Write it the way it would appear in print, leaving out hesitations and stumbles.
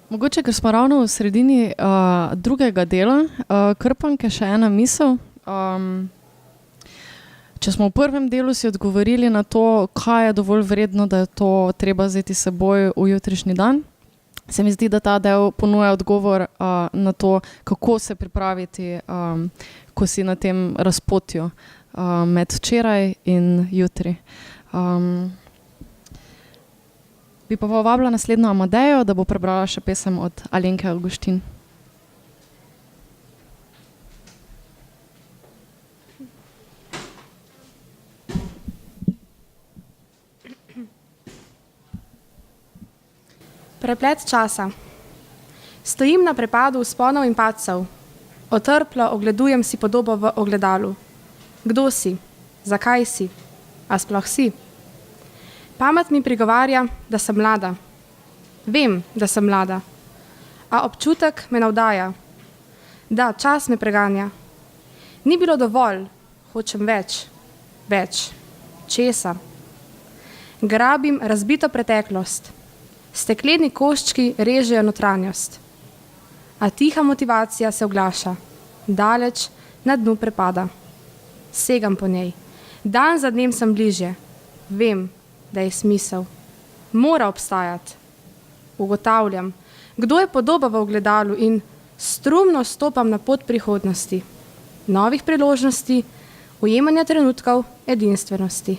Mogoče, ker smo ravno v sredini drugega dela Krpanke, še ena misel. Če smo v prvem delu si odgovorili na to, kaj je dovolj vredno, da je to treba vzeti s seboj v jutrišnji dan, se mi zdi, da ta del ponuja odgovor na to, kako se pripraviti, ko si na tem razpotju med včeraj in jutri. Bi pa povabila naslednjo Amadejo, da bo prebrala še pesem od Alenke Avguštin. Preplet časa. Stojim na prepadu vzponov in padcev. Otrplo ogledujem si podobo v ogledalu. Kdo si? Zakaj si? A sploh si? Pamet mi prigovarja, da sem mlada. Vem, da sem mlada. A občutek me navdaja. Da, čas me preganja. Ni bilo dovolj, hočem več. Več. Česa? Grabim razbito preteklost. Stekleni koščki režejo notranjost. A tiha motivacija se oglaša. Daleč na dnu prepada. Segam po njej. Dan za dnem sem bližje. Vem, da je smisel. Mora obstajati. Ugotavljam, kdo je podoba v ogledalu in strumno stopam na pot prihodnosti, novih priložnosti, ujemanja trenutkov edinstvenosti.